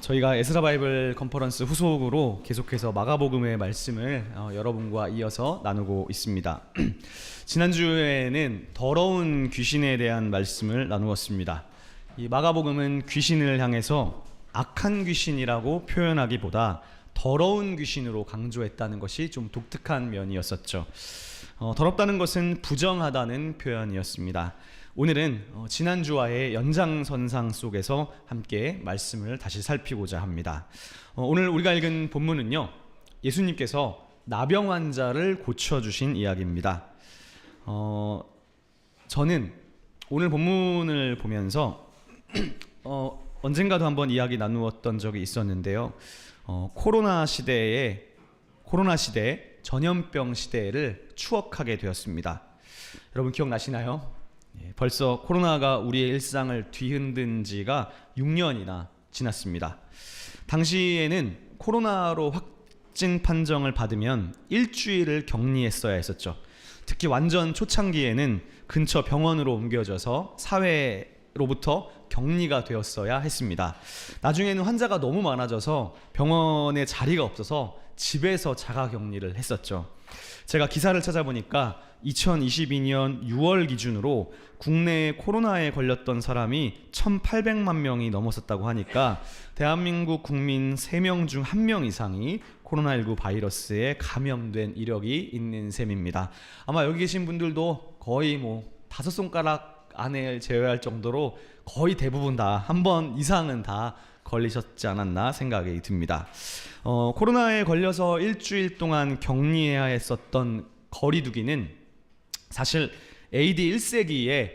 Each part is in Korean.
저희가 에스라 바이블 컨퍼런스 후속으로 계속해서 마가복음의 말씀을 여러분과 이어서 나누고 있습니다. 지난주에는 더러운 귀신에 대한 말씀을 나누었습니다. 이 마가복음은 귀신을 향해서 악한 귀신이라고 표현하기보다 더러운 귀신으로 강조했다는 것이 좀 독특한 면이었었죠. 더럽다는 것은 부정하다는 표현이었습니다. 오늘은 지난주와의 연장선상 속에서 함께 말씀을 다시 살피고자 합니다. 오늘 우리가 읽은 본문은요, 예수님께서 나병 환자를 고쳐주신 이야기입니다. 저는 오늘 본문을 보면서 언젠가도 한번 이야기 나누었던 적이 있었는데요. 코로나 시대 전염병 시대를 추억하게 되었습니다. 여러분 기억나시나요? 벌써 코로나가 우리의 일상을 뒤흔든 지가 6년이나 지났습니다. 당시에는 코로나로 확진 판정을 받으면 일주일을 격리했어야 했었죠. 특히 완전 초창기에는 근처 병원으로 옮겨져서 사회로부터 격리가 되었어야 했습니다. 나중에는 환자가 너무 많아져서 병원에 자리가 없어서 집에서 자가 격리를 했었죠. 제가 기사를 찾아보니까 2022년 6월 기준으로 국내에 코로나에 걸렸던 사람이 1,800만 명이 넘었었다고 하니까 대한민국 국민 3명 중 1명 이상이 코로나19 바이러스에 감염된 이력이 있는 셈입니다. 아마 여기 계신 분들도 거의 5손가락 안에 제외할 정도로 거의 대부분 다 한 번 이상은 다 걸리셨지 않았나 생각이 듭니다. 코로나에 걸려서 일주일 동안 격리해야 했었던 거리두기는 사실 AD 1세기에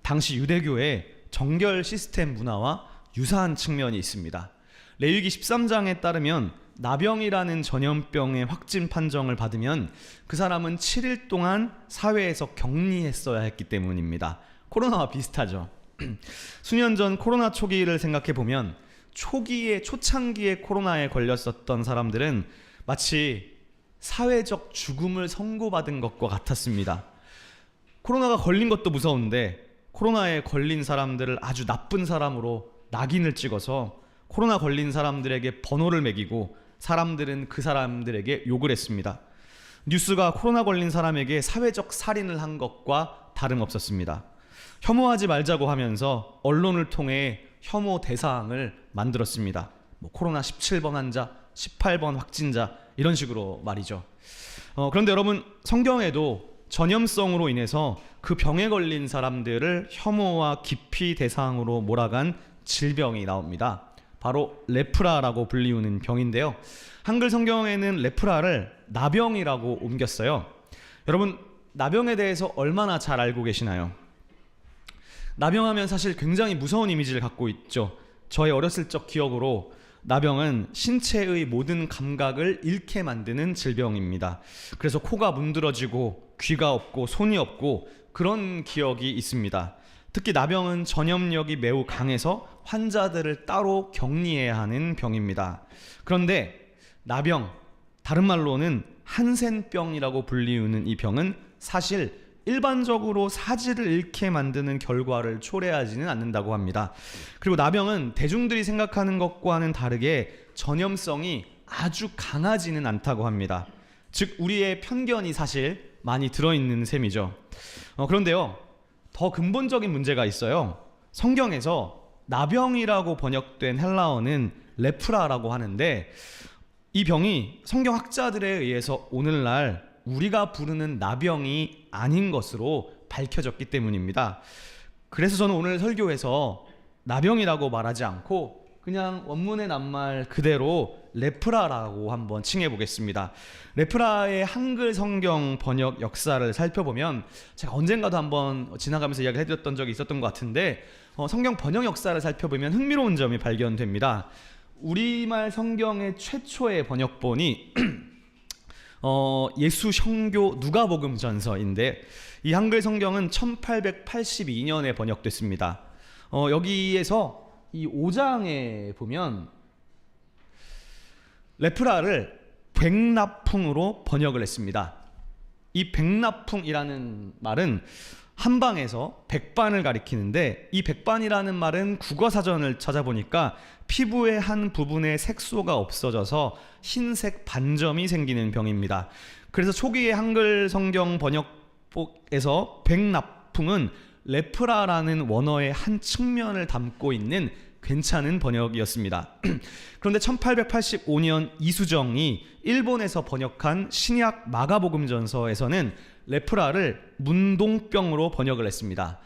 당시 유대교의 정결 시스템 문화와 유사한 측면이 있습니다. 레위기 13장에 따르면 나병이라는 전염병의 확진 판정을 받으면 그 사람은 7일 동안 사회에서 격리했어야 했기 때문입니다. 코로나와 비슷하죠. 수년 전 코로나 초기를 생각해 보면 초창기에 코로나에 걸렸었던 사람들은 마치 사회적 죽음을 선고받은 것과 같았습니다. 코로나가 걸린 것도 무서운데 코로나에 걸린 사람들을 아주 나쁜 사람으로 낙인을 찍어서 코로나 걸린 사람들에게 번호를 매기고 사람들은 그 사람들에게 욕을 했습니다. 뉴스가 코로나 걸린 사람에게 사회적 살인을 한 것과 다름없었습니다. 혐오하지 말자고 하면서 언론을 통해 혐오 대상을 만들었습니다. 코로나 17번 환자, 18번 확진자 이런 식으로 말이죠. 그런데 여러분, 성경에도 전염성으로 인해서 그 병에 걸린 사람들을 혐오와 기피 대상으로 몰아간 질병이 나옵니다. 바로 레프라라고 불리우는 병인데요. 한글 성경에는 레프라를 나병이라고 옮겼어요. 여러분, 나병에 대해서 얼마나 잘 알고 계시나요? 나병하면 사실 굉장히 무서운 이미지를 갖고 있죠. 저의 어렸을 적 기억으로 나병은 신체의 모든 감각을 잃게 만드는 질병입니다. 그래서 코가 문드러지고 귀가 없고 손이 없고 그런 기억이 있습니다. 특히 나병은 전염력이 매우 강해서 환자들을 따로 격리해야 하는 병입니다. 그런데 나병, 다른 말로는 한센병이라고 불리우는 이 병은 사실 일반적으로 사지를 잃게 만드는 결과를 초래하지는 않는다고 합니다. 그리고 나병은 대중들이 생각하는 것과는 다르게 전염성이 아주 강하지는 않다고 합니다. 즉 우리의 편견이 사실 많이 들어있는 셈이죠. 그런데요, 더 근본적인 문제가 있어요. 성경에서 나병이라고 번역된 헬라어는 레프라라고 하는데 이 병이 성경학자들에 의해서 오늘날 우리가 부르는 나병이 아닌 것으로 밝혀졌기 때문입니다. 그래서 저는 오늘 설교에서 나병이라고 말하지 않고 그냥 원문의 낱말 그대로 레프라라고 한번 칭해 보겠습니다. 레프라의 한글 성경 번역 역사를 살펴보면 제가 언젠가도 한번 지나가면서 이야기를 해드렸던 적이 있었던 것 같은데 성경 번역 역사를 살펴보면 흥미로운 점이 발견됩니다. 우리말 성경의 최초의 번역본이 예수 성교 누가복음 전서인데 이 한글 성경은 1882년에 번역됐습니다. 여기에서 이 5장에 보면 레프라를 백나풍으로 번역을 했습니다. 이 백나풍이라는 말은 한방에서 백반을 가리키는데, 이 백반이라는 말은 국어사전을 찾아보니까 피부의 한 부분에 색소가 없어져서 흰색 반점이 생기는 병입니다. 그래서 초기의 한글 성경 번역본에서 백납풍은 레프라라는 원어의 한 측면을 담고 있는 괜찮은 번역이었습니다. 그런데 1885년 이수정이 일본에서 번역한 신약 마가복음전서에서는 레프라를 문동병으로 번역을 했습니다.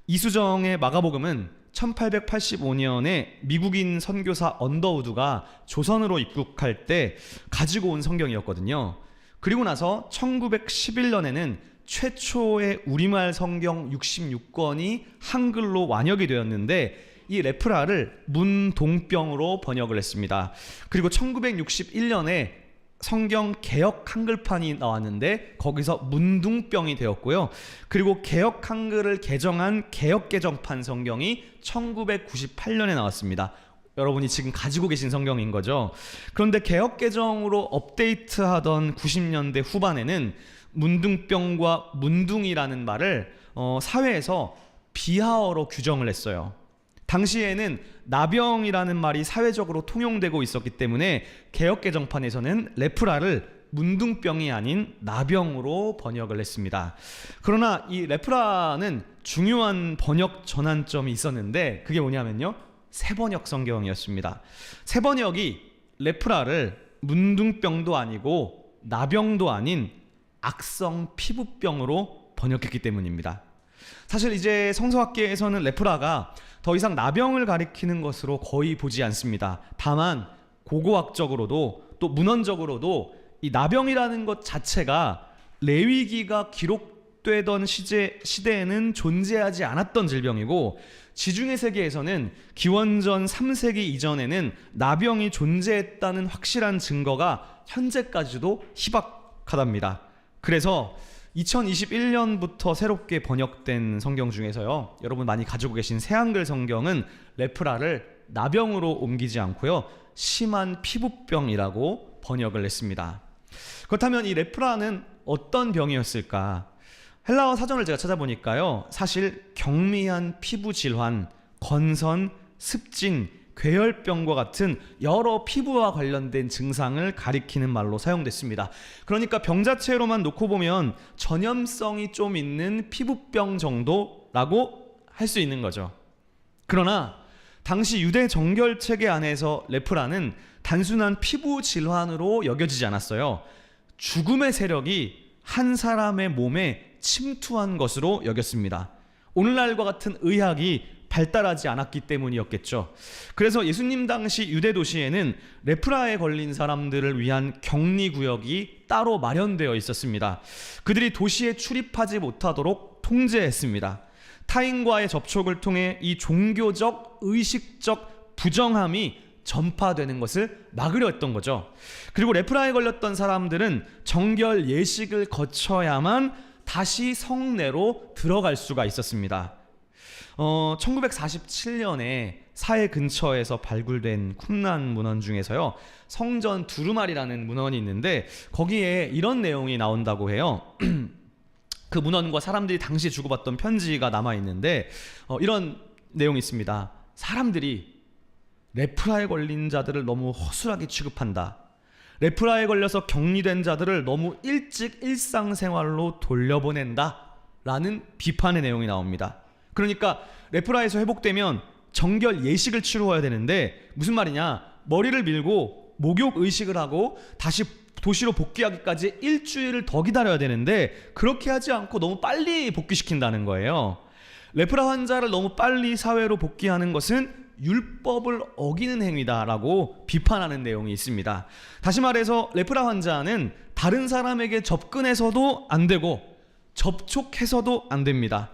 이수정의 마가복음은 1885년에 미국인 선교사 언더우드가 조선으로 입국할 때 가지고 온 성경이었거든요. 그리고 나서 1911년에는 최초의 우리말 성경 66권이 한글로 완역이 되었는데, 이 레프라를 문동병으로 번역을 했습니다. 그리고 1961년에 성경 개역 한글판이 나왔는데 거기서 문둥병이 되었고요. 그리고 개역 한글을 개정한 개역 개정판 성경이 1998년에 나왔습니다. 여러분이 지금 가지고 계신 성경인 거죠. 그런데 개역 개정으로 업데이트하던 90년대 후반에는 문둥병과 문둥이라는 말을 사회에서 비하어로 규정을 했어요. 당시에는 나병이라는 말이 사회적으로 통용되고 있었기 때문에 개역 개정판에서는 레프라를 문둥병이 아닌 나병으로 번역을 했습니다. 그러나 이 레프라는 중요한 번역 전환점이 있었는데, 그게 뭐냐면요, 새번역 성경이었습니다. 새번역이 레프라를 문둥병도 아니고 나병도 아닌 악성 피부병으로 번역했기 때문입니다. 사실 이제 성서학계에서는 레프라가 더 이상 나병을 가리키는 것으로 거의 보지 않습니다. 다만 고고학적으로도 또 문헌적으로도 이 나병이라는 것 자체가 레위기가 기록되던 시대에는 존재하지 않았던 질병이고, 지중해 세계에서는 기원전 3세기 이전에는 나병이 존재했다는 확실한 증거가 현재까지도 희박하답니다. 그래서 2021년부터 새롭게 번역된 성경 중에서요, 여러분 많이 가지고 계신 새한글 성경은 레프라를 나병으로 옮기지 않고요, 심한 피부병이라고 번역을 했습니다. 그렇다면 이 레프라는 어떤 병이었을까? 헬라어 사전을 제가 찾아보니까요, 사실 경미한 피부 질환, 건선, 습진, 괴혈병과 같은 여러 피부와 관련된 증상을 가리키는 말로 사용됐습니다. 그러니까 병 자체로만 놓고 보면 전염성이 좀 있는 피부병 정도라고 할 수 있는 거죠. 그러나 당시 유대 정결 체계 안에서 레프라는 단순한 피부 질환으로 여겨지지 않았어요. 죽음의 세력이 한 사람의 몸에 침투한 것으로 여겼습니다. 오늘날과 같은 의학이 발달하지 않았기 때문이었겠죠. 그래서 예수님 당시 유대 도시에는 레프라에 걸린 사람들을 위한 격리구역이 따로 마련되어 있었습니다. 그들이 도시에 출입하지 못하도록 통제했습니다. 타인과의 접촉을 통해 이 종교적, 의식적 부정함이 전파되는 것을 막으려 했던 거죠. 그리고 레프라에 걸렸던 사람들은 정결 예식을 거쳐야만 다시 성내로 들어갈 수가 있었습니다. 1947년에 사해 근처에서 발굴된 쿰란 문헌 중에서요, 성전 두루마리라는 문헌이 있는데 거기에 이런 내용이 나온다고 해요. 그 문헌과 사람들이 당시 주고받던 편지가 남아있는데 이런 내용이 있습니다. 사람들이 레프라에 걸린 자들을 너무 허술하게 취급한다. 레프라에 걸려서 격리된 자들을 너무 일찍 일상생활로 돌려보낸다 라는 비판의 내용이 나옵니다. 그러니까 레프라에서 회복되면 정결 예식을 치루어야 되는데, 무슨 말이냐, 머리를 밀고 목욕 의식을 하고 다시 도시로 복귀하기까지 일주일을 더 기다려야 되는데 그렇게 하지 않고 너무 빨리 복귀시킨다는 거예요. 레프라 환자를 너무 빨리 사회로 복귀하는 것은 율법을 어기는 행위다라고 비판하는 내용이 있습니다. 다시 말해서 레프라 환자는 다른 사람에게 접근해서도 안 되고 접촉해서도 안 됩니다.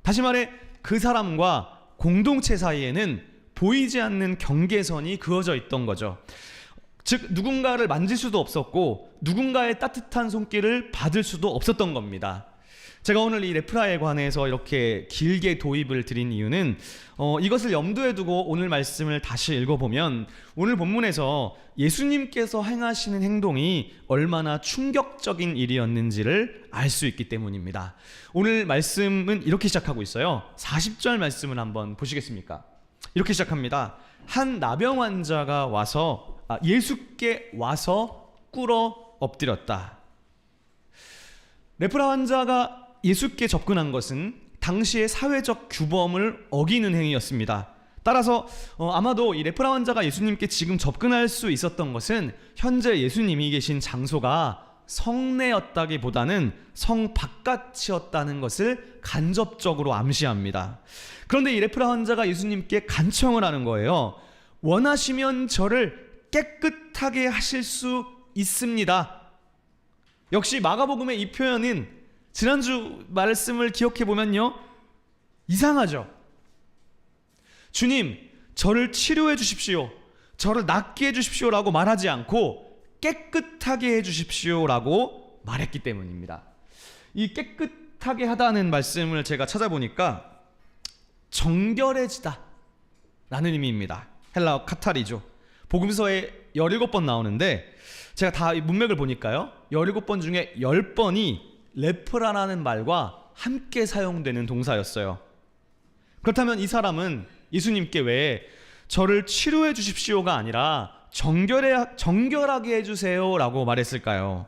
다시 말해 그 사람과 공동체 사이에는 보이지 않는 경계선이 그어져 있던 거죠. 즉 누군가를 만질 수도 없었고 누군가의 따뜻한 손길을 받을 수도 없었던 겁니다. 제가 오늘 이 레프라에 관해서 이렇게 길게 도입을 드린 이유는 이것을 염두에 두고 오늘 말씀을 다시 읽어보면 오늘 본문에서 예수님께서 행하시는 행동이 얼마나 충격적인 일이었는지를 알 수 있기 때문입니다. 오늘 말씀은 이렇게 시작하고 있어요. 40절 말씀을 한번 보시겠습니까? 이렇게 시작합니다. 한 나병 환자가 와서 예수께 와서 꿇어 엎드렸다. 레프라 환자가 예수께 접근한 것은 당시의 사회적 규범을 어기는 행위였습니다. 따라서 아마도 이 레프라 환자가 예수님께 지금 접근할 수 있었던 것은 현재 예수님이 계신 장소가 성내였다기보다는 성 바깥이었다는 것을 간접적으로 암시합니다. 그런데 이 레프라 환자가 예수님께 간청을 하는 거예요. 원하시면 저를 깨끗하게 하실 수 있습니다. 역시 마가복음의 이 표현은 지난주 말씀을 기억해 보면요, 이상하죠. 주님, 저를 치료해 주십시오, 저를 낫게 해 주십시오라고 말하지 않고 깨끗하게 해 주십시오라고 말했기 때문입니다. 이 깨끗하게 하다는 말씀을 제가 찾아보니까 정결해지다 라는 의미입니다. 헬라어 카타리죠. 복음서에 17번 나오는데 제가 다 문맥을 보니까요, 17번 중에 10번이 레프라라는 말과 함께 사용되는 동사였어요. 그렇다면 이 사람은 예수님께 왜 저를 치료해 주십시오가 아니라 정결하게 해주세요 라고 말했을까요?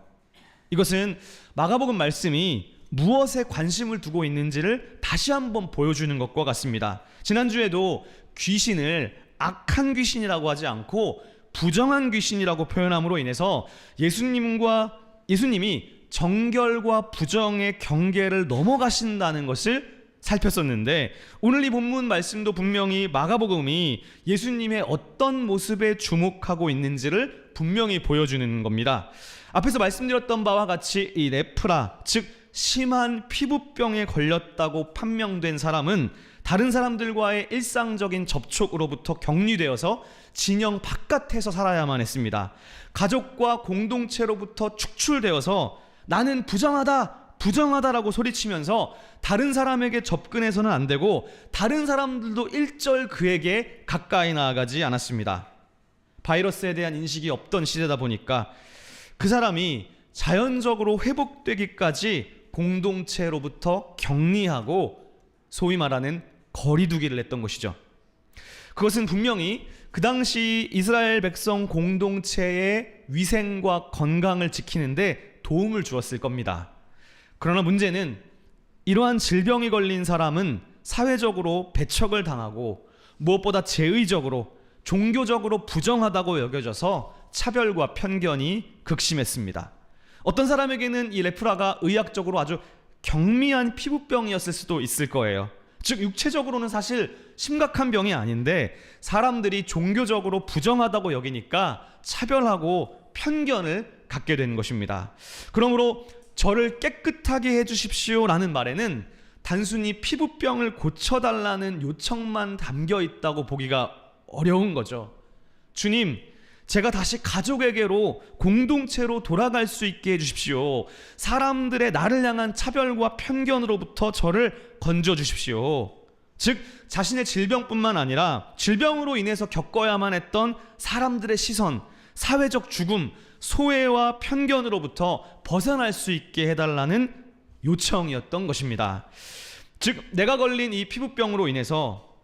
이것은 마가복음 말씀이 무엇에 관심을 두고 있는지를 다시 한번 보여주는 것과 같습니다. 지난주에도 귀신을 악한 귀신이라고 하지 않고 부정한 귀신이라고 표현함으로 인해서 예수님이 정결과 부정의 경계를 넘어가신다는 것을 살폈었는데, 오늘 이 본문 말씀도 분명히 마가복음이 예수님의 어떤 모습에 주목하고 있는지를 분명히 보여주는 겁니다. 앞에서 말씀드렸던 바와 같이 이 레프라, 즉 심한 피부병에 걸렸다고 판명된 사람은 다른 사람들과의 일상적인 접촉으로부터 격리되어서 진영 바깥에서 살아야만 했습니다. 가족과 공동체로부터 축출되어서 나는 부정하다라고 소리치면서 다른 사람에게 접근해서는 안 되고 다른 사람들도 일절 그에게 가까이 나아가지 않았습니다. 바이러스에 대한 인식이 없던 시대다 보니까 그 사람이 자연적으로 회복되기까지 공동체로부터 격리하고 소위 말하는 거리두기를 했던 것이죠. 그것은 분명히 그 당시 이스라엘 백성 공동체의 위생과 건강을 지키는데 도움을 주었을 겁니다. 그러나 문제는 이러한 질병이 걸린 사람은 사회적으로 배척을 당하고 무엇보다 제의적으로 종교적으로 부정하다고 여겨져서 차별과 편견이 극심했습니다. 어떤 사람에게는 이 레프라가 의학적으로 아주 경미한 피부병이었을 수도 있을 거예요. 즉 육체적으로는 사실 심각한 병이 아닌데 사람들이 종교적으로 부정하다고 여기니까 차별하고 편견을 갖게 된 것입니다. 그러므로 저를 깨끗하게 해주십시오 라는 말에는 단순히 피부병을 고쳐달라는 요청만 담겨 있다고 보기가 어려운 거죠. 주님, 제가 다시 가족에게로 공동체로 돌아갈 수 있게 해주십시오. 사람들의 나를 향한 차별과 편견으로부터 저를 건져주십시오. 즉 자신의 질병뿐만 아니라 질병으로 인해서 겪어야만 했던 사람들의 시선, 사회적 죽음, 소외와 편견으로부터 벗어날 수 있게 해달라는 요청이었던 것입니다. 즉 내가 걸린 이 피부병으로 인해서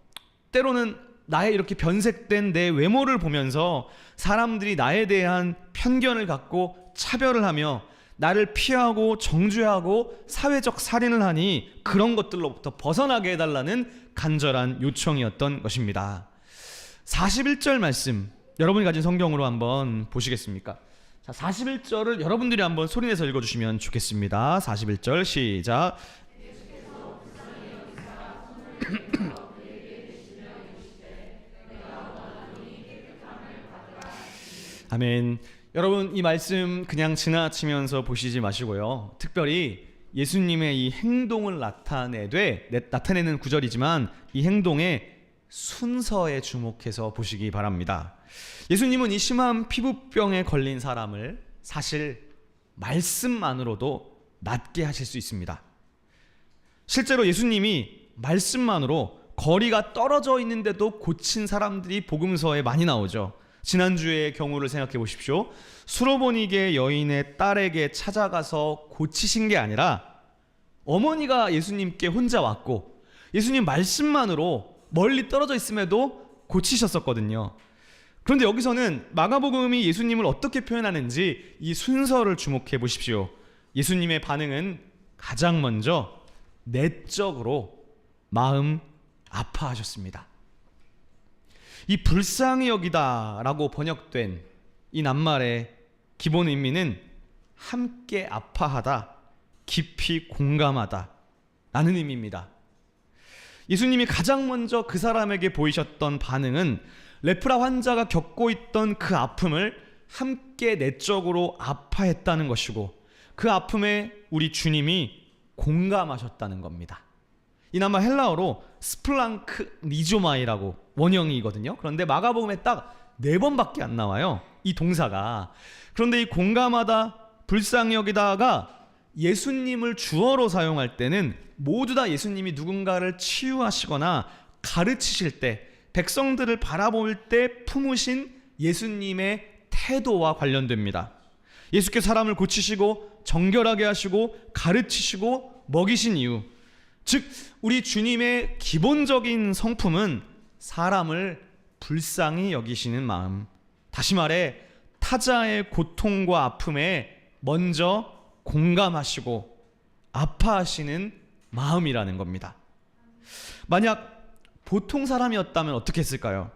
때로는 나의 이렇게 변색된 내 외모를 보면서 사람들이 나에 대한 편견을 갖고 차별을 하며 나를 피하고 정죄하고 사회적 살인을 하니 그런 것들로부터 벗어나게 해달라는 간절한 요청이었던 것입니다. 41절 말씀 여러분이 가진 성경으로 한번 보시겠습니까? 자, 41절을 여러분들이 한번 소리내서 읽어주시면 좋겠습니다. 41절 시작. 아멘. 여러분 이 말씀 그냥 지나치면서 보시지 마시고요. 특별히 예수님의 이 행동을 나타내는 구절이지만 이 행동의 순서에 주목해서 보시기 바랍니다. 예수님은 이 심한 피부병에 걸린 사람을 사실 말씀만으로도 낫게 하실 수 있습니다. 실제로 예수님이 말씀만으로 거리가 떨어져 있는데도 고친 사람들이 복음서에 많이 나오죠. 지난주의 경우를 생각해 보십시오. 수로보니게 여인의 딸에게 찾아가서 고치신 게 아니라 어머니가 예수님께 혼자 왔고 예수님 말씀만으로 멀리 떨어져 있음에도 고치셨었거든요. 그런데 여기서는 마가복음이 예수님을 어떻게 표현하는지 이 순서를 주목해 보십시오. 예수님의 반응은 가장 먼저 내적으로 마음 아파하셨습니다. 이 불쌍히 여기다라고 번역된 이 낱말의 기본 의미는 함께 아파하다, 깊이 공감하다 라는 의미입니다. 예수님이 가장 먼저 그 사람에게 보이셨던 반응은 레프라 환자가 겪고 있던 그 아픔을 함께 내적으로 아파했다는 것이고 그 아픔에 우리 주님이 공감하셨다는 겁니다. 이 낱말 헬라어로 스플랑크 니조마이라고 원형이거든요. 그런데 마가복음에 딱 4번밖에 안 나와요, 이 동사가. 그런데 이 공감하다, 불쌍히 여기다가 예수님을 주어로 사용할 때는 모두 다 예수님이 누군가를 치유하시거나 가르치실 때, 백성들을 바라볼 때 품으신 예수님의 태도와 관련됩니다. 예수께서 사람을 고치시고 정결하게 하시고 가르치시고 먹이신 이유, 즉 우리 주님의 기본적인 성품은 사람을 불쌍히 여기시는 마음, 다시 말해 타자의 고통과 아픔에 먼저 공감하시고 아파하시는 마음이라는 겁니다. 만약 보통 사람이었다면 어떻게 했을까요?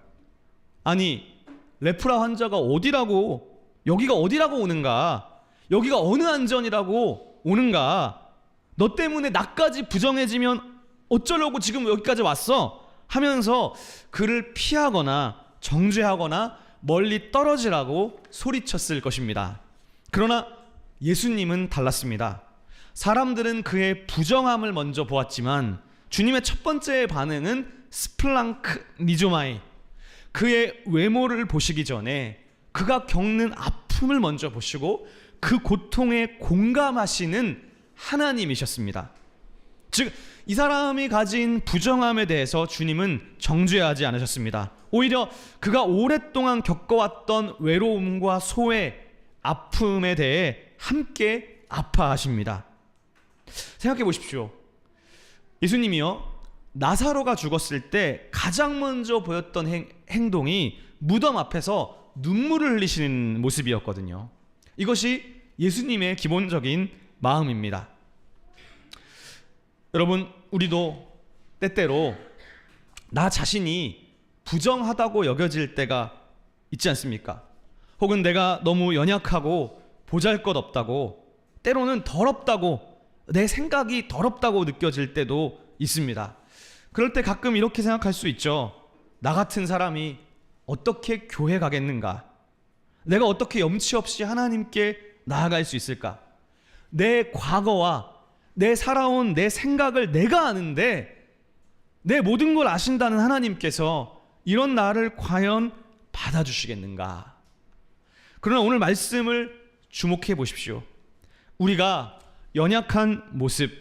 아니, 레프라 환자가 어디라고, 여기가 어디라고 오는가, 여기가 어느 안전이라고 오는가, 너 때문에 나까지 부정해지면 어쩌려고 지금 여기까지 왔어 하면서 그를 피하거나 정죄하거나 멀리 떨어지라고 소리쳤을 것입니다. 그러나 예수님은 달랐습니다. 사람들은 그의 부정함을 먼저 보았지만 주님의 첫 번째 반응은 스플랑크 니조마이, 그의 외모를 보시기 전에 그가 겪는 아픔을 먼저 보시고 그 고통에 공감하시는 하나님이셨습니다. 즉 이 사람이 가진 부정함에 대해서 주님은 정죄하지 않으셨습니다. 오히려 그가 오랫동안 겪어왔던 외로움과 소외, 아픔에 대해 함께 아파하십니다. 생각해 보십시오. 예수님이요, 나사로가 죽었을 때 가장 먼저 보였던 행동이 무덤 앞에서 눈물을 흘리시는 모습이었거든요. 이것이 예수님의 기본적인 마음입니다. 여러분, 우리도 때때로 나 자신이 부정하다고 여겨질 때가 있지 않습니까? 혹은 내가 너무 연약하고 보잘것없다고, 때로는 더럽다고, 내 생각이 더럽다고 느껴질 때도 있습니다. 그럴 때 가끔 이렇게 생각할 수 있죠. 나 같은 사람이 어떻게 교회 가겠는가? 내가 어떻게 염치 없이 하나님께 나아갈 수 있을까? 내 과거와 내 살아온 내 생각을 내가 아는데 내 모든 걸 아신다는 하나님께서 이런 나를 과연 받아주시겠는가? 그러나 오늘 말씀을 주목해 보십시오. 우리가 연약한 모습,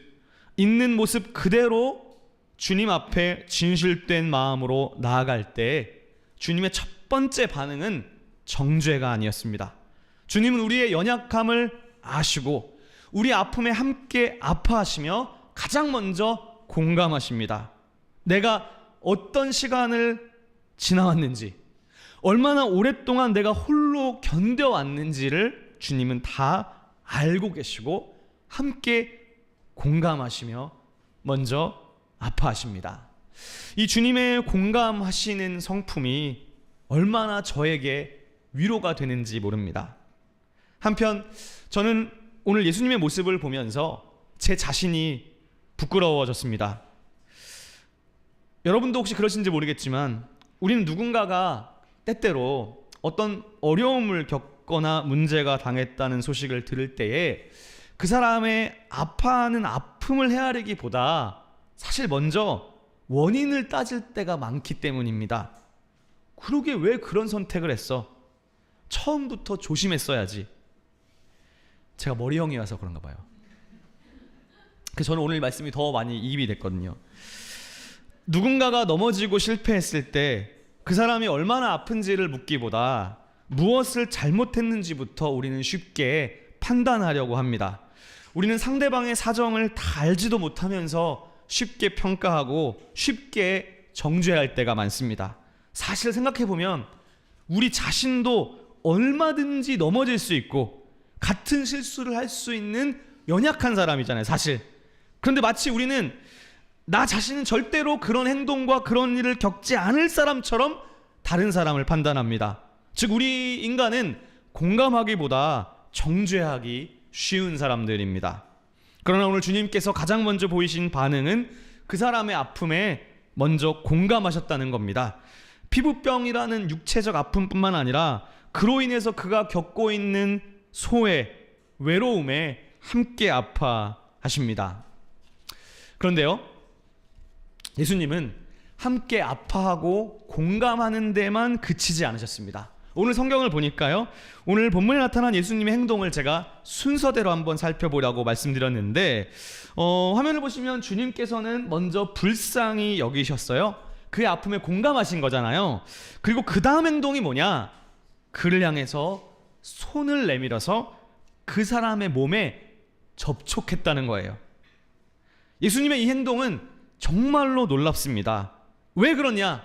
있는 모습 그대로 주님 앞에 진실된 마음으로 나아갈 때 주님의 첫 번째 반응은 정죄가 아니었습니다. 주님은 우리의 연약함을 아시고 우리 아픔에 함께 아파하시며 가장 먼저 공감하십니다. 내가 어떤 시간을 지나왔는지, 얼마나 오랫동안 내가 홀로 견뎌왔는지를 주님은 다 알고 계시고 함께 공감하시며 먼저 아파하십니다. 이 주님의 공감하시는 성품이 얼마나 저에게 위로가 되는지 모릅니다. 한편 저는 오늘 예수님의 모습을 보면서 제 자신이 부끄러워졌습니다. 여러분도 혹시 그러신지 모르겠지만 우리는 누군가가 때때로 어떤 어려움을 겪거나 문제가 당했다는 소식을 들을 때에 그 사람의 아파하는 아픔을 헤아리기보다 사실 먼저 원인을 따질 때가 많기 때문입니다. 그러게 왜 그런 선택을 했어? 처음부터 조심했어야지. 제가 머리형이어서 그런가 봐요. 그래서 저는 오늘 이 말씀이 더 많이 이입이 됐거든요. 누군가가 넘어지고 실패했을 때 그 사람이 얼마나 아픈지를 묻기보다 무엇을 잘못했는지부터 우리는 쉽게 판단하려고 합니다. 우리는 상대방의 사정을 다 알지도 못하면서 쉽게 평가하고 쉽게 정죄할 때가 많습니다. 사실 생각해보면 우리 자신도 얼마든지 넘어질 수 있고 같은 실수를 할 수 있는 연약한 사람이잖아요, 사실. 그런데 마치 우리는 나 자신은 절대로 그런 행동과 그런 일을 겪지 않을 사람처럼 다른 사람을 판단합니다. 즉 우리 인간은 공감하기보다 정죄하기 쉬운 사람들입니다. 그러나 오늘 주님께서 가장 먼저 보이신 반응은 그 사람의 아픔에 먼저 공감하셨다는 겁니다. 피부병이라는 육체적 아픔뿐만 아니라 그로 인해서 그가 겪고 있는 소외, 외로움에 함께 아파하십니다. 그런데요, 예수님은 함께 아파하고 공감하는 데만 그치지 않으셨습니다. 오늘 성경을 보니까요, 오늘 본문에 나타난 예수님의 행동을 제가 순서대로 한번 살펴보려고 말씀드렸는데, 화면을 보시면 주님께서는 먼저 불쌍히 여기셨어요. 그의 아픔에 공감하신 거잖아요. 그리고 그 다음 행동이 뭐냐? 그를 향해서 손을 내밀어서 그 사람의 몸에 접촉했다는 거예요. 예수님의 이 행동은 정말로 놀랍습니다. 왜 그러냐?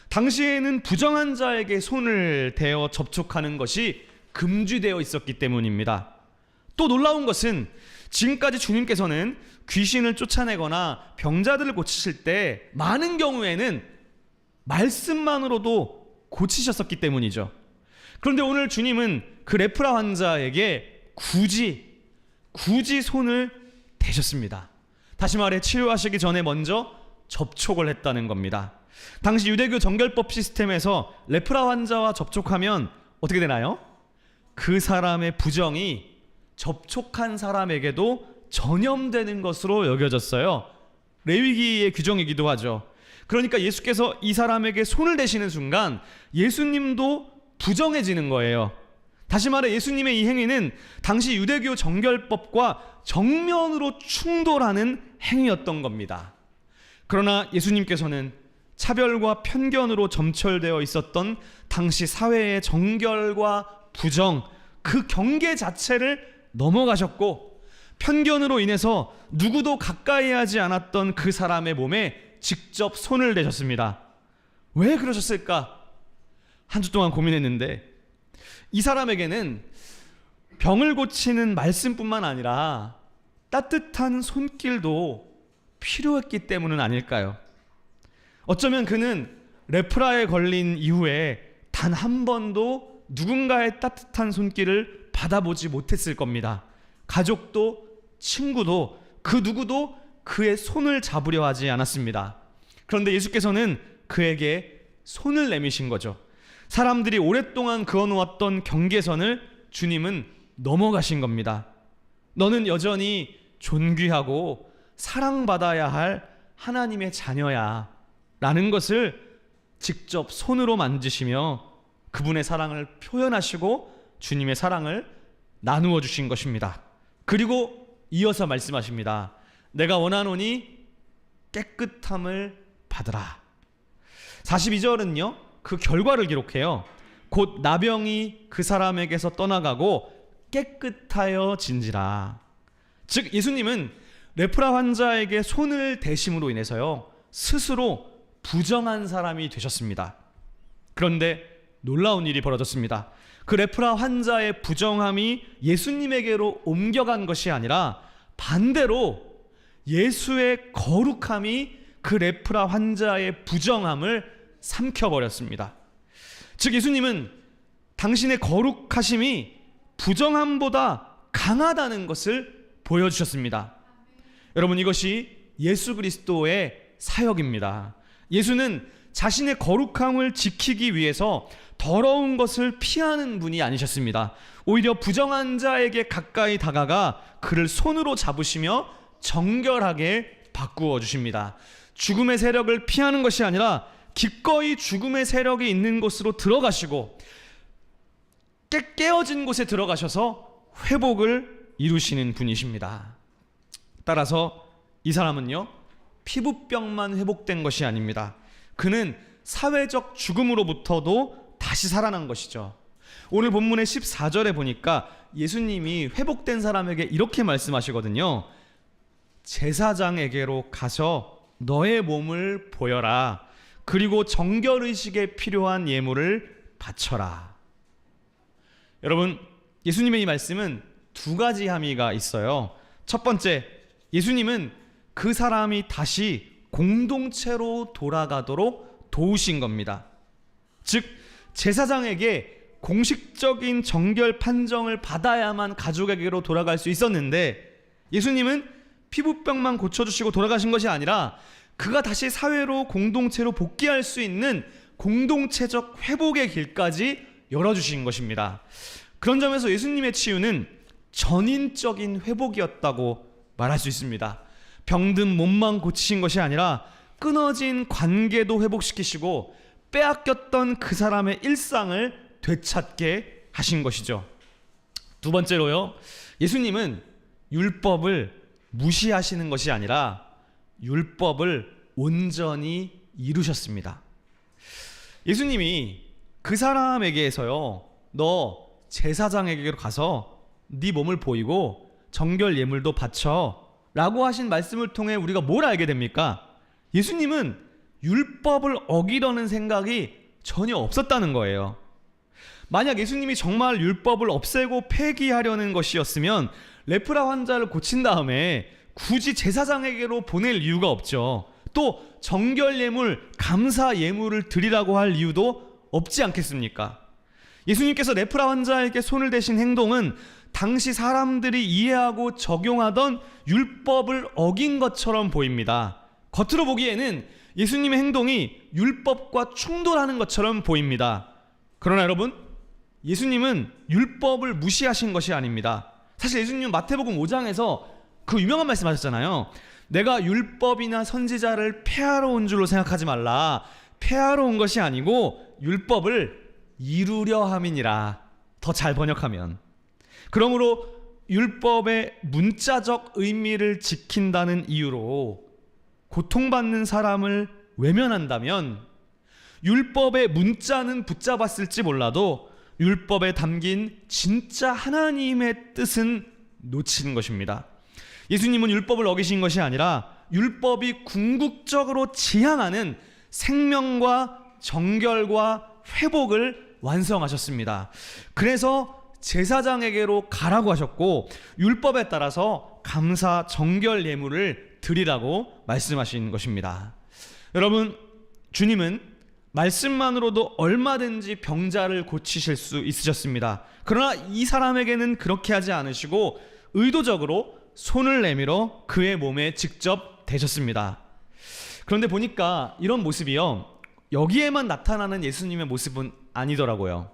당시에는 부정한 자에게 손을 대어 접촉하는 것이 금지되어 있었기 때문입니다. 또 놀라운 것은 지금까지 주님께서는 귀신을 쫓아내거나 병자들을 고치실 때 많은 경우에는 말씀만으로도 고치셨었기 때문이죠. 그런데 오늘 주님은 그 레프라 환자에게 굳이 손을 대셨습니다. 다시 말해 치료하시기 전에 먼저 접촉을 했다는 겁니다. 당시 유대교 정결법 시스템에서 레프라 환자와 접촉하면 어떻게 되나요? 그 사람의 부정이 접촉한 사람에게도 전염되는 것으로 여겨졌어요. 레위기의 규정이기도 하죠. 그러니까 예수께서 이 사람에게 손을 대시는 순간 예수님도 부정해지는 거예요. 다시 말해 예수님의 이 행위는 당시 유대교 정결법과 정면으로 충돌하는 행위였던 겁니다. 그러나 예수님께서는 차별과 편견으로 점철되어 있었던 당시 사회의 정결과 부정, 그 경계 자체를 넘어가셨고 편견으로 인해서 누구도 가까이 하지 않았던 그 사람의 몸에 직접 손을 대셨습니다. 왜 그러셨을까? 한 주 동안 고민했는데 이 사람에게는 병을 고치는 말씀뿐만 아니라 따뜻한 손길도 필요했기 때문은 아닐까요? 어쩌면 그는 레프라에 걸린 이후에 단 한 번도 누군가의 따뜻한 손길을 받아보지 못했을 겁니다. 가족도 친구도 그 누구도 그의 손을 잡으려 하지 않았습니다. 그런데 예수께서는 그에게 손을 내미신 거죠. 사람들이 오랫동안 그어놓았던 경계선을 주님은 넘어가신 겁니다. 너는 여전히 존귀하고 사랑받아야 할 하나님의 자녀야 라는 것을 직접 손으로 만지시며 그분의 사랑을 표현하시고 주님의 사랑을 나누어 주신 것입니다. 그리고 이어서 말씀하십니다. 내가 원하노니 깨끗함을 받으라. 42절은요 그 결과를 기록해요. 곧 나병이 그 사람에게서 떠나가고 깨끗하여 진지라. 즉 예수님은 레프라 환자에게 손을 대심으로 인해서요 스스로 부정한 사람이 되셨습니다. 그런데 놀라운 일이 벌어졌습니다. 그 레프라 환자의 부정함이 예수님에게로 옮겨간 것이 아니라 반대로 예수의 거룩함이 그 레프라 환자의 부정함을 삼켜버렸습니다. 즉 예수님은 당신의 거룩하심이 부정함보다 강하다는 것을 보여주셨습니다. 여러분 이것이 예수 그리스도의 사역입니다. 예수는 자신의 거룩함을 지키기 위해서 더러운 것을 피하는 분이 아니셨습니다. 오히려 부정한 자에게 가까이 다가가 그를 손으로 잡으시며 정결하게 바꾸어 주십니다. 죽음의 세력을 피하는 것이 아니라 기꺼이 죽음의 세력이 있는 곳으로 들어가시고 깨어진 곳에 들어가셔서 회복을 이루시는 분이십니다. 따라서 이 사람은요, 피부병만 회복된 것이 아닙니다. 그는 사회적 죽음으로부터도 다시 살아난 것이죠. 오늘 본문의 14절에 보니까 예수님이 회복된 사람에게 이렇게 말씀하시거든요. 제사장에게로 가서 너의 몸을 보여라. 그리고 정결의식에 필요한 예물을 바쳐라. 여러분, 예수님의 이 말씀은 두 가지 함의가 있어요. 첫 번째, 예수님은 그 사람이 다시 공동체로 돌아가도록 도우신 겁니다. 즉, 제사장에게 공식적인 정결 판정을 받아야만 가족에게로 돌아갈 수 있었는데, 예수님은 피부병만 고쳐주시고 돌아가신 것이 아니라 그가 다시 사회로 공동체로 복귀할 수 있는 공동체적 회복의 길까지 열어주신 것입니다. 그런 점에서 예수님의 치유는 전인적인 회복이었다고 말할 수 있습니다. 병든 몸만 고치신 것이 아니라 끊어진 관계도 회복시키시고 빼앗겼던 그 사람의 일상을 되찾게 하신 것이죠. 두 번째로요, 예수님은 율법을 무시하시는 것이 아니라 율법을 온전히 이루셨습니다. 예수님이 그 사람에게서요, 너 제사장에게로 가서 네 몸을 보이고 정결 예물도 바쳐 라고 하신 말씀을 통해 우리가 뭘 알게 됩니까? 예수님은 율법을 어기려는 생각이 전혀 없었다는 거예요. 만약 예수님이 정말 율법을 없애고 폐기하려는 것이었으면 레프라 환자를 고친 다음에 굳이 제사장에게로 보낼 이유가 없죠. 또 정결 예물, 감사 예물을 드리라고 할 이유도 없지 않겠습니까? 예수님께서 레프라 환자에게 손을 대신 행동은 당시 사람들이 이해하고 적용하던 율법을 어긴 것처럼 보입니다. 겉으로 보기에는 예수님의 행동이 율법과 충돌하는 것처럼 보입니다. 그러나 여러분, 예수님은 율법을 무시하신 것이 아닙니다. 사실 예수님은 마태복음 5장에서 그 유명한 말씀하셨잖아요. 내가 율법이나 선지자를 폐하러 온 줄로 생각하지 말라. 폐하러 온 것이 아니고 율법을 이루려 함이니라. 더 잘 번역하면. 그러므로 율법의 문자적 의미를 지킨다는 이유로 고통받는 사람을 외면한다면 율법의 문자는 붙잡았을지 몰라도 율법에 담긴 진짜 하나님의 뜻은 놓치는 것입니다. 예수님은 율법을 어기신 것이 아니라 율법이 궁극적으로 지향하는 생명과 정결과 회복을 완성하셨습니다. 그래서 제사장에게로 가라고 하셨고 율법에 따라서 감사 정결 예물을 드리라고 말씀하신 것입니다. 여러분, 주님은 말씀만으로도 얼마든지 병자를 고치실 수 있으셨습니다. 그러나 이 사람에게는 그렇게 하지 않으시고 의도적으로 손을 내밀어 그의 몸에 직접 대셨습니다. 그런데 보니까 이런 모습이요, 여기에만 나타나는 예수님의 모습은 아니더라고요.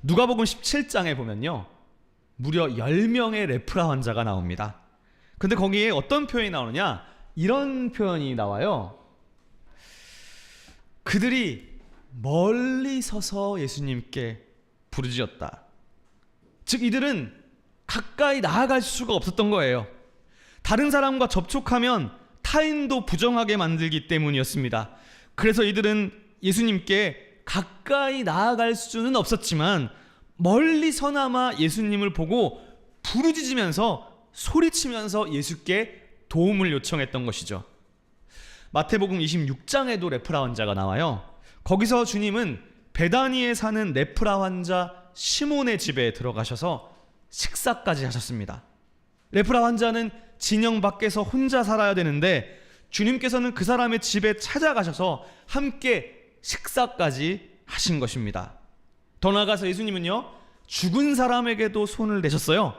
누가복음 17장에 보면요, 무려 10명의 레프라 환자가 나옵니다. 근데 거기에 어떤 표현이 나오느냐, 이런 표현이 나와요. 그들이 멀리 서서 예수님께 부르짖었다. 즉, 이들은 가까이 나아갈 수가 없었던 거예요. 다른 사람과 접촉하면 타인도 부정하게 만들기 때문이었습니다. 그래서 이들은 예수님께 가까이 나아갈 수는 없었지만 멀리서나마 예수님을 보고 부르짖으면서 소리치면서 예수께 도움을 요청했던 것이죠. 마태복음 26장에도 레프라 환자가 나와요. 거기서 주님은 베다니에 사는 레프라 환자 시몬의 집에 들어가셔서 식사까지 하셨습니다. 레프라 환자는 진영 밖에서 혼자 살아야 되는데 주님께서는 그 사람의 집에 찾아가셔서 함께 식사까지 하신 것입니다. 더 나아가서 예수님은요, 죽은 사람에게도 손을 대셨어요.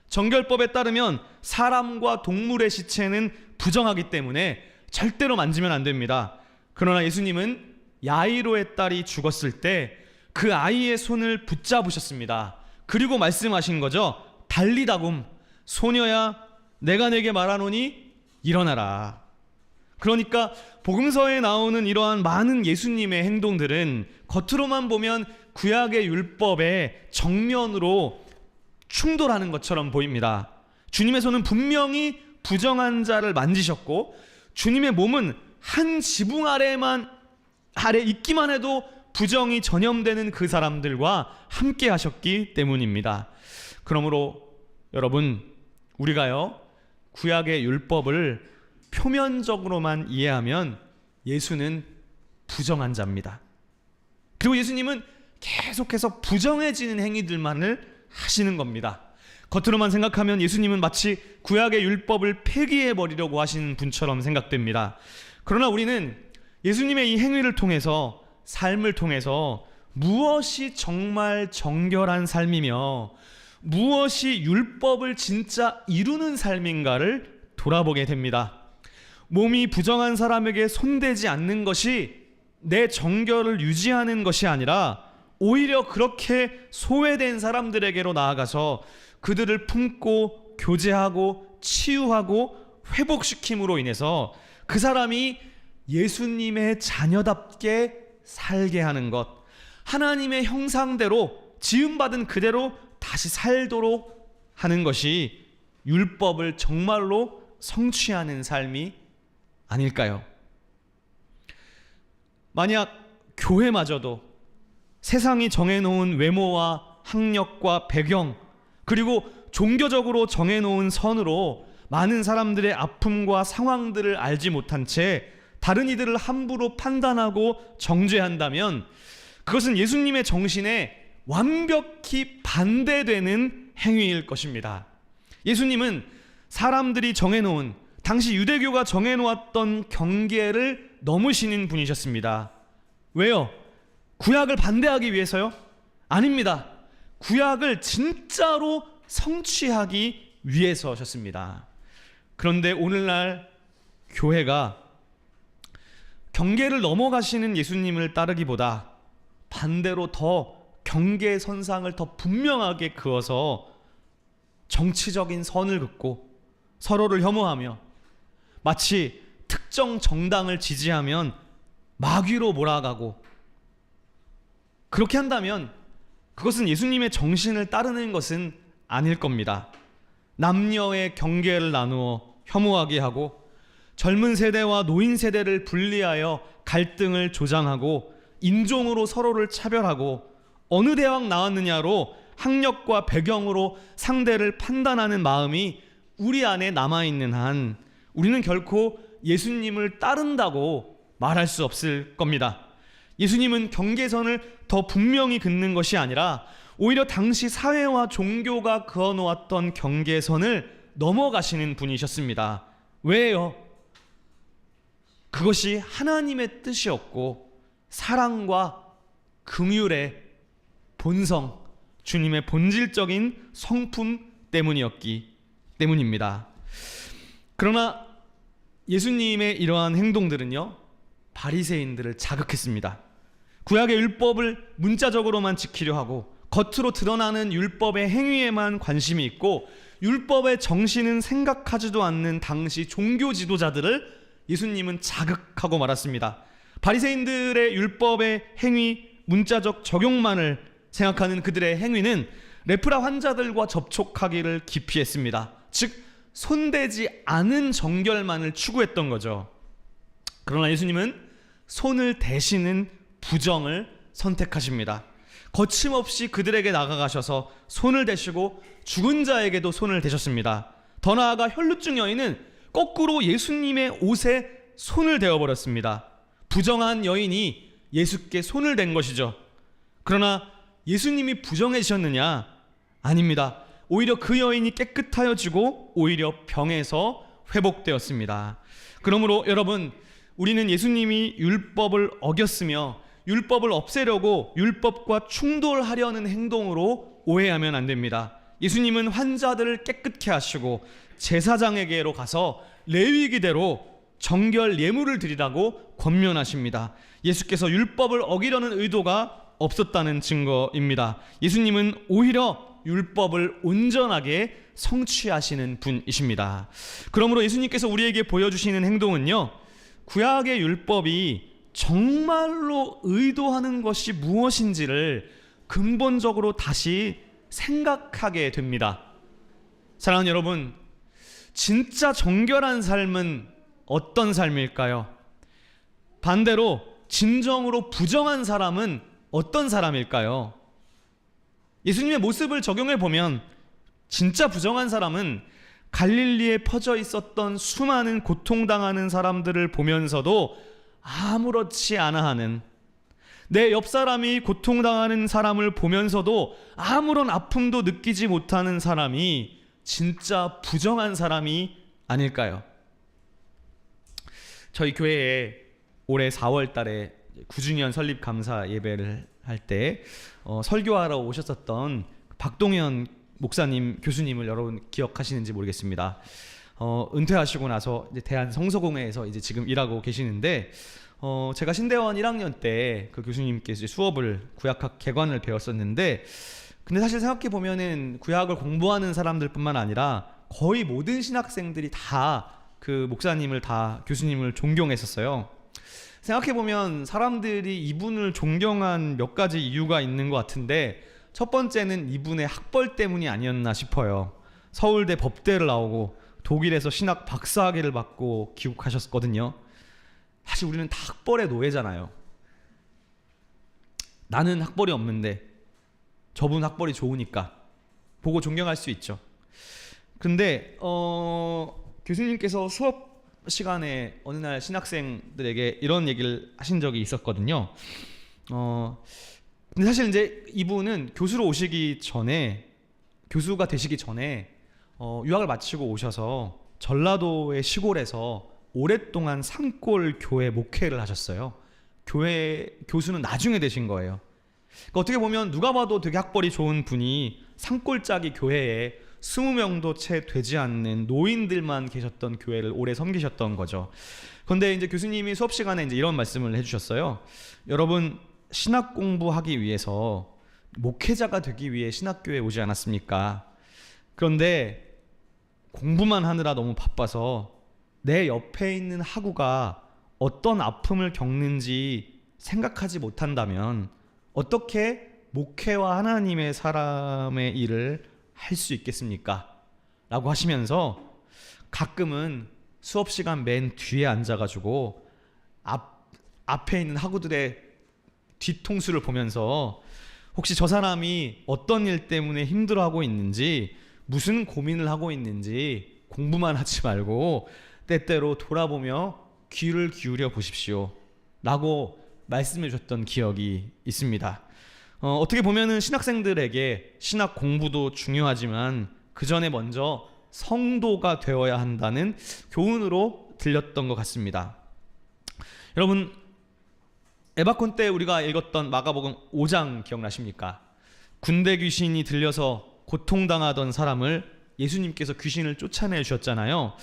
정결법에 따르면 사람과 동물의 시체는 부정하기 때문에 절대로 만지면 안 됩니다. 그러나 예수님은 야이로의 딸이 죽었을 때 그 아이의 손을 붙잡으셨습니다. 그리고 말씀하신 거죠. 달리다굼, 소녀야 내가 내게 말하노니 일어나라. 그러니까 복음서에 나오는 이러한 많은 예수님의 행동들은 겉으로만 보면 구약의 율법에 정면으로 충돌하는 것처럼 보입니다. 주님의 손은 분명히 부정한 자를 만지셨고, 주님의 몸은 한 지붕 아래 있기만 해도 부정이 전염되는 그 사람들과 함께 하셨기 때문입니다. 그러므로 여러분, 우리가요, 구약의 율법을 표면적으로만 이해하면 예수는 부정한 자입니다. 그리고 예수님은 계속해서 부정해지는 행위들만을 하시는 겁니다. 겉으로만 생각하면 예수님은 마치 구약의 율법을 폐기해버리려고 하시는 분처럼 생각됩니다. 그러나 우리는 예수님의 이 행위를 통해서, 삶을 통해서 무엇이 정말 정결한 삶이며 무엇이 율법을 진짜 이루는 삶인가를 돌아보게 됩니다. 몸이 부정한 사람에게 손대지 않는 것이 내 정결을 유지하는 것이 아니라 오히려 그렇게 소외된 사람들에게로 나아가서 그들을 품고 교제하고 치유하고 회복시킴으로 인해서 그 사람이 예수님의 자녀답게 살게 하는 것, 하나님의 형상대로 지음받은 그대로 다시 살도록 하는 것이 율법을 정말로 성취하는 삶이 아닐까요? 만약 교회마저도 세상이 정해놓은 외모와 학력과 배경, 그리고 종교적으로 정해놓은 선으로 많은 사람들의 아픔과 상황들을 알지 못한 채 다른 이들을 함부로 판단하고 정죄한다면 그것은 예수님의 정신에 완벽히 반대되는 행위일 것입니다. 예수님은 사람들이 정해놓은, 당시 유대교가 정해놓았던 경계를 넘으시는 분이셨습니다. 왜요? 구약을 반대하기 위해서요? 아닙니다. 구약을 진짜로 성취하기 위해서셨습니다. 그런데 오늘날 교회가 경계를 넘어가시는 예수님을 따르기보다 반대로 더 경계선상을 더 분명하게 그어서 정치적인 선을 긋고 서로를 혐오하며 마치 특정 정당을 지지하면 마귀로 몰아가고, 그렇게 한다면 그것은 예수님의 정신을 따르는 것은 아닐 겁니다. 남녀의 경계를 나누어 혐오하게 하고 젊은 세대와 노인 세대를 분리하여 갈등을 조장하고 인종으로 서로를 차별하고 어느 대학 나왔느냐로 학력과 배경으로 상대를 판단하는 마음이 우리 안에 남아있는 한 우리는 결코 예수님을 따른다고 말할 수 없을 겁니다. 예수님은 경계선을 더 분명히 긋는 것이 아니라 오히려 당시 사회와 종교가 그어놓았던 경계선을 넘어가시는 분이셨습니다. 왜요? 그것이 하나님의 뜻이었고 사랑과 긍휼의 본성, 주님의 본질적인 성품 때문이었기 때문입니다. 그러나 예수님의 이러한 행동들은요, 바리새인들을 자극했습니다. 구약의 율법을 문자적으로만 지키려 하고 겉으로 드러나는 율법의 행위에만 관심이 있고 율법의 정신은 생각하지도 않는 당시 종교 지도자들을 예수님은 자극하고 말았습니다. 바리새인들의 율법의 행위, 문자적 적용만을 생각하는 그들의 행위는 레프라 환자들과 접촉하기를 기피했습니다. 즉 손대지 않은 정결만을 추구했던 거죠. 그러나 예수님은 손을 대시는 부정을 선택하십니다. 거침없이 그들에게 나아가셔서 손을 대시고 죽은 자에게도 손을 대셨습니다. 더 나아가 혈루증 여인은 거꾸로 예수님의 옷에 손을 대어버렸습니다. 부정한 여인이 예수께 손을 댄 것이죠. 그러나 예수님이 부정해지셨느냐? 아닙니다. 오히려 그 여인이 깨끗하여지고 오히려 병에서 회복되었습니다. 그러므로 여러분, 우리는 예수님이 율법을 어겼으며 율법을 없애려고 율법과 충돌하려는 행동으로 오해하면 안 됩니다. 예수님은 환자들을 깨끗게 하시고 제사장에게로 가서 레위기대로 정결 예물을 드리라고 권면하십니다. 예수께서 율법을 어기려는 의도가 없었다는 증거입니다. 예수님은 오히려 율법을 온전하게 성취하시는 분이십니다. 그러므로 예수님께서 우리에게 보여주시는 행동은요, 구약의 율법이 정말로 의도하는 것이 무엇인지를 근본적으로 다시 생각하게 됩니다. 사랑하는 여러분, 진짜 정결한 삶은 어떤 삶일까요? 반대로 진정으로 부정한 사람은 어떤 사람일까요? 예수님의 모습을 적용해 보면 진짜 부정한 사람은 갈릴리에 퍼져 있었던 수많은 고통당하는 사람들을 보면서도 아무렇지 않아 하는, 내 옆 사람이 고통당하는 사람을 보면서도 아무런 아픔도 느끼지 못하는 사람이 진짜 부정한 사람이 아닐까요? 저희 교회에 올해 4월 달에 9주년 설립 감사 예배를 할 때 설교하러 오셨었던 박동현 목사님, 교수님을 여러분 기억하시는지 모르겠습니다. 은퇴하시고 나서 이제 대한성서공회에서 이제 지금 일하고 계시는데, 제가 신대원 1학년 때 그 교수님께서 이제 수업을 구약학 개관을 배웠었는데, 근데 사실 생각해 보면은 구약을 공부하는 사람들뿐만 아니라 거의 모든 신학생들이 다 그 목사님을, 다 교수님을 존경했었어요. 생각해 보면 사람들이 이분을 존경한 몇 가지 이유가 있는 것 같은데, 첫 번째는 이분의 학벌 때문이 아니었나 싶어요. 서울대 법대를 나오고 독일에서 신학 박사학위를 받고 귀국하셨거든요. 사실 우리는 다 학벌의 노예잖아요. 나는 학벌이 없는데 저분 학벌이 좋으니까 보고 존경할 수 있죠. 근데 교수님께서 수업 시간에 어느 날 신학생들에게 이런 얘기를 하신 적이 있었거든요. 근데 사실 이제 이분은 교수가 되시기 전에 유학을 마치고 오셔서 전라도의 시골에서 오랫동안 산골 교회 목회를 하셨어요. 교회 교수는 나중에 되신 거예요. 그러니까 어떻게 보면 누가 봐도 되게 학벌이 좋은 분이 산골짜기 교회에 20명도 채 되지 않는 노인들만 계셨던 교회를 오래 섬기셨던 거죠. 그런데 이제 교수님이 수업 시간에 이제 이런 말씀을 해주셨어요. 여러분, 신학 공부하기 위해서 목회자가 되기 위해 신학교에 오지 않았습니까? 그런데 공부만 하느라 너무 바빠서 내 옆에 있는 학우가 어떤 아픔을 겪는지 생각하지 못한다면 어떻게 목회와 하나님의 사람의 일을 할 수 있겠습니까? 라고 하시면서 가끔은 수업 시간 맨 뒤에 앉아가지고 앞에 있는 학우들의 뒤통수를 보면서 혹시 저 사람이 어떤 일 때문에 힘들어하고 있는지, 무슨 고민을 하고 있는지 공부만 하지 말고 때때로 돌아보며 귀를 기울여 보십시오 라고 말씀해 주셨던 기억이 있습니다. 어떻게 보면은 신학생들에게 신학 공부도 중요하지만 그 전에 먼저 성도가 되어야 한다는 교훈으로 들렸던 것 같습니다. 여러분, 에바콘 때 우리가 읽었던 마가복음 5장 기억나십니까? 군대 귀신이 들려서 고통당하던 사람을 예수님께서 귀신을 쫓아내 주셨잖아요.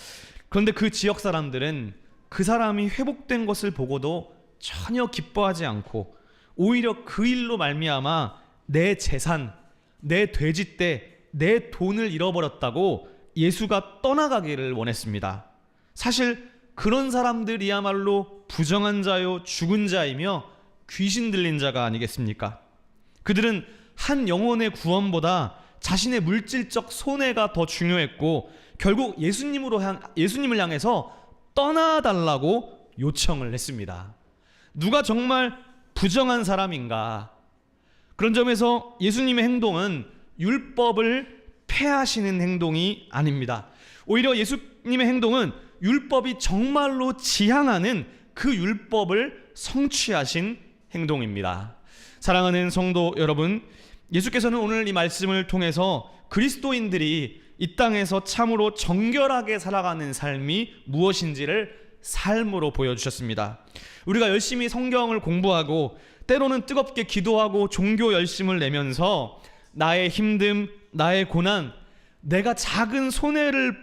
그런데 그 지역 사람들은 그 사람이 회복된 것을 보고도 전혀 기뻐하지 않고 오히려 그 일로 말미암아 내 재산, 내 돼지떼, 내 돈을 잃어버렸다고 예수가 떠나가기를 원했습니다. 사실 그런 사람들이야말로 부정한 자요 죽은 자이며 귀신 들린 자가 아니겠습니까? 그들은 한 영혼의 구원보다 자신의 물질적 손해가 더 중요했고 결국 예수님을 향해서 떠나달라고 요청을 했습니다. 누가 정말 부정한 사람인가? 그런 점에서 예수님의 행동은 율법을 폐하시는 행동이 아닙니다. 오히려 예수님의 행동은 율법이 정말로 지향하는 그 율법을 성취하신 행동입니다. 사랑하는 성도 여러분, 예수께서는 오늘 이 말씀을 통해서 그리스도인들이 이 땅에서 참으로 정결하게 살아가는 삶이 무엇인지를 삶으로 보여주셨습니다. 우리가 열심히 성경을 공부하고 때로는 뜨겁게 기도하고 종교 열심을 내면서 나의 힘듦, 나의 고난, 내가 작은 손해를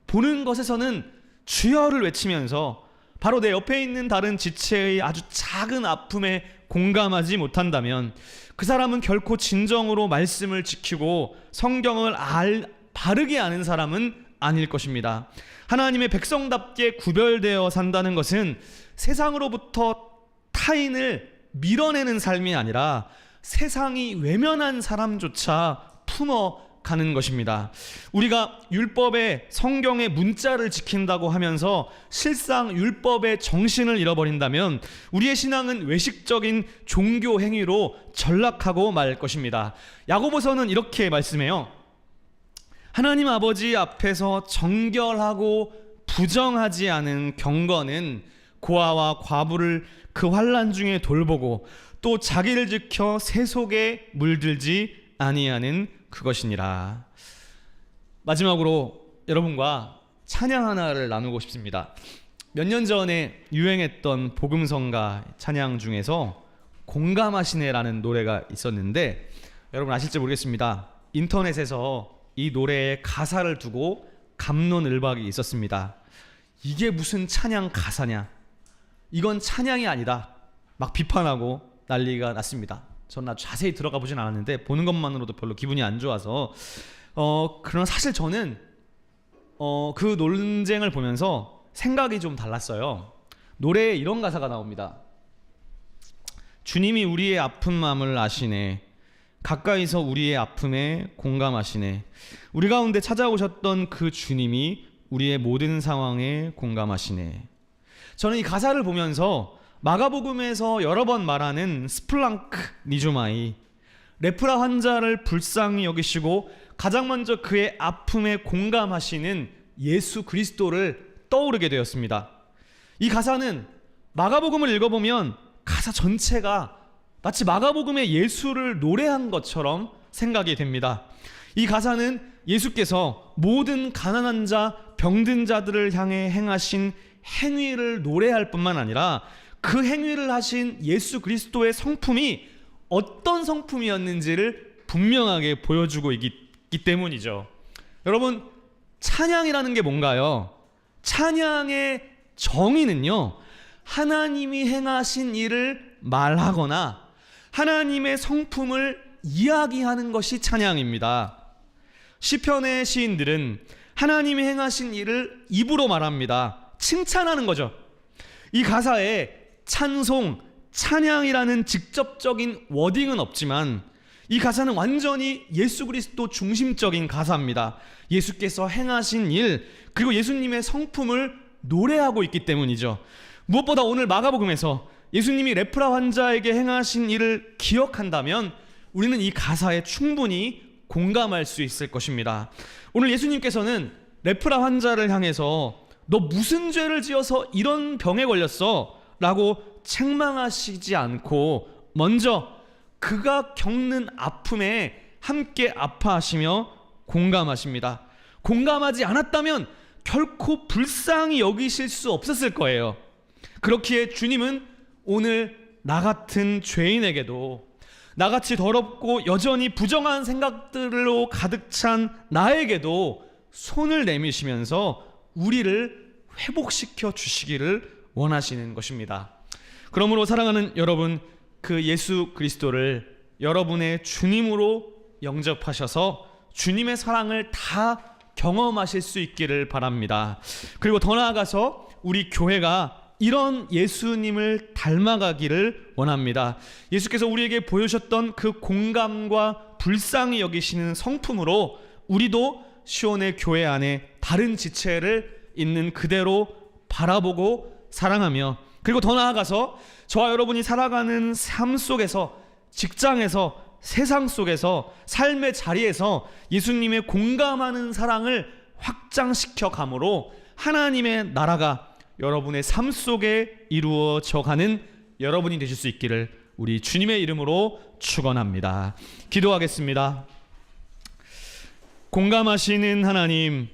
보는 것에서는 주여를 외치면서 바로 내 옆에 있는 다른 지체의 아주 작은 아픔에 공감하지 못한다면 그 사람은 결코 진정으로 말씀을 지키고 성경을 바르게 아는 사람은 아닐 것입니다. 하나님의 백성답게 구별되어 산다는 것은 세상으로부터 타인을 밀어내는 삶이 아니라 세상이 외면한 사람조차 품어 가는 것입니다. 우리가 율법의 성경의 문자를 지킨다고 하면서 실상 율법의 정신을 잃어버린다면 우리의 신앙은 외식적인 종교 행위로 전락하고 말 것입니다. 야고보서는 이렇게 말씀해요. 하나님 아버지 앞에서 정결하고 부정하지 않은 경건은 고아와 과부를 그 환난 중에 돌보고 또 자기를 지켜 새 속에 물들지 아니하는 그것이니라. 마지막으로 여러분과 찬양 하나를 나누고 싶습니다. 몇 년 전에 유행했던 복음성가 찬양 중에서 공감하시네라는 노래가 있었는데 여러분 아실지 모르겠습니다. 인터넷에서 이 노래의 가사를 두고 갑론을박이 있었습니다. 이게 무슨 찬양 가사냐, 이건 찬양이 아니다, 막 비판하고 난리가 났습니다. 저는 아주 자세히 들어가 보진 않았는데 보는 것만으로도 별로 기분이 안 좋아서 그러나 사실 저는 그 논쟁을 보면서 생각이 좀 달랐어요. 노래에 이런 가사가 나옵니다. 주님이 우리의 아픈 마음을 아시네, 가까이서 우리의 아픔에 공감하시네. 우리 가운데 찾아오셨던 그 주님이 우리의 모든 상황에 공감하시네. 저는 이 가사를 보면서 마가복음에서 여러 번 말하는 스플랑크 니조마이, 레프라 환자를 불쌍히 여기시고 가장 먼저 그의 아픔에 공감하시는 예수 그리스도를 떠오르게 되었습니다. 이 가사는 마가복음을 읽어보면 가사 전체가 마치 마가복음의 예수를 노래한 것처럼 생각이 됩니다. 이 가사는 예수께서 모든 가난한 자, 병든 자들을 향해 행하신 행위를 노래할 뿐만 아니라 그 행위를 하신 예수 그리스도의 성품이 어떤 성품이었는지를 분명하게 보여주고 있기 때문이죠. 여러분, 찬양이라는 게 뭔가요? 찬양의 정의는요, 하나님이 행하신 일을 말하거나 하나님의 성품을 이야기하는 것이 찬양입니다. 시편의 시인들은 하나님이 행하신 일을 입으로 말합니다. 칭찬하는 거죠. 이 가사에 찬송, 찬양이라는 직접적인 워딩은 없지만 이 가사는 완전히 예수 그리스도 중심적인 가사입니다. 예수께서 행하신 일, 그리고 예수님의 성품을 노래하고 있기 때문이죠. 무엇보다 오늘 마가복음에서 예수님이 레프라 환자에게 행하신 일을 기억한다면 우리는 이 가사에 충분히 공감할 수 있을 것입니다. 오늘 예수님께서는 레프라 환자를 향해서 너 무슨 죄를 지어서 이런 병에 걸렸어? 라고 책망하시지 않고 먼저 그가 겪는 아픔에 함께 아파하시며 공감하십니다. 공감하지 않았다면 결코 불쌍히 여기실 수 없었을 거예요. 그렇기에 주님은 오늘 나 같은 죄인에게도, 나같이 더럽고 여전히 부정한 생각들로 가득 찬 나에게도 손을 내미시면서 우리를 회복시켜 주시기를 원하시는 것입니다. 그러므로 사랑하는 여러분, 그 예수 그리스도를 여러분의 주님으로 영접하셔서 주님의 사랑을 다 경험하실 수 있기를 바랍니다. 그리고 더 나아가서 우리 교회가 이런 예수님을 닮아가기를 원합니다. 예수께서 우리에게 보여주셨던 그 공감과 불쌍히 여기시는 성품으로 우리도 시온의 교회 안에 다른 지체를 있는 그대로 바라보고 사랑하며, 그리고 더 나아가서 저와 여러분이 살아가는 삶 속에서, 직장에서, 세상 속에서, 삶의 자리에서 예수님의 공감하는 사랑을 확장시켜 감으로 하나님의 나라가 여러분의 삶 속에 이루어져 가는 여러분이 되실 수 있기를 우리 주님의 이름으로 축원합니다. 기도하겠습니다. 공감하시는 하나님,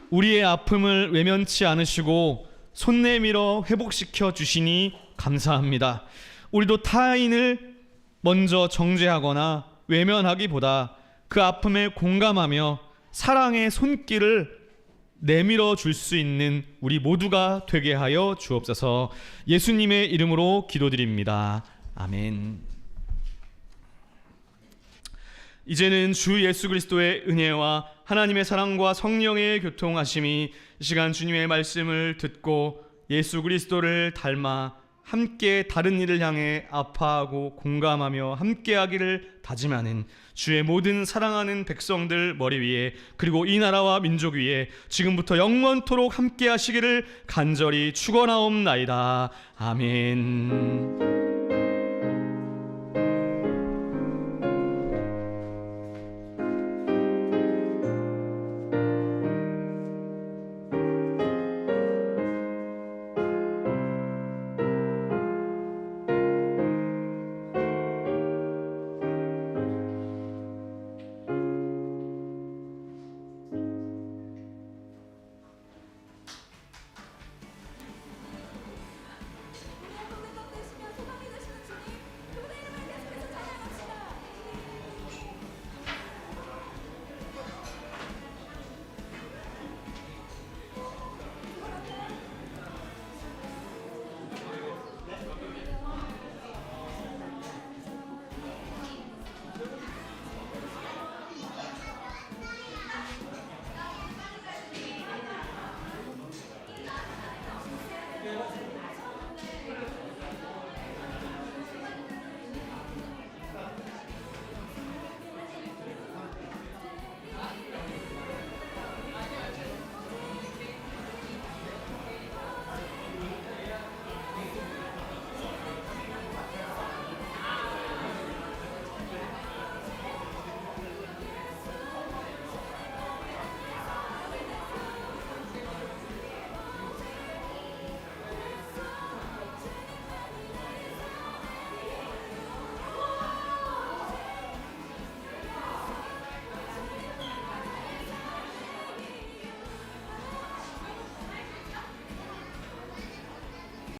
우리의 아픔을 외면치 않으시고 손 내밀어 회복시켜 주시니 감사합니다. 우리도 타인을 먼저 정죄하거나 외면하기보다 그 아픔에 공감하며 사랑의 손길을 내밀어 줄 수 있는 우리 모두가 되게 하여 주옵소서. 예수님의 이름으로 기도드립니다. 아멘. 이제는 주 예수 그리스도의 은혜와 하나님의 사랑과 성령의 교통하심이 이 시간 주님의 말씀을 듣고 예수 그리스도를 닮아 함께 다른 이를 향해 아파하고 공감하며 함께하기를 다짐하는 주의 모든 사랑하는 백성들 머리 위에, 그리고 이 나라와 민족 위에 지금부터 영원토록 함께하시기를 간절히 축원하옵나이다. 아멘.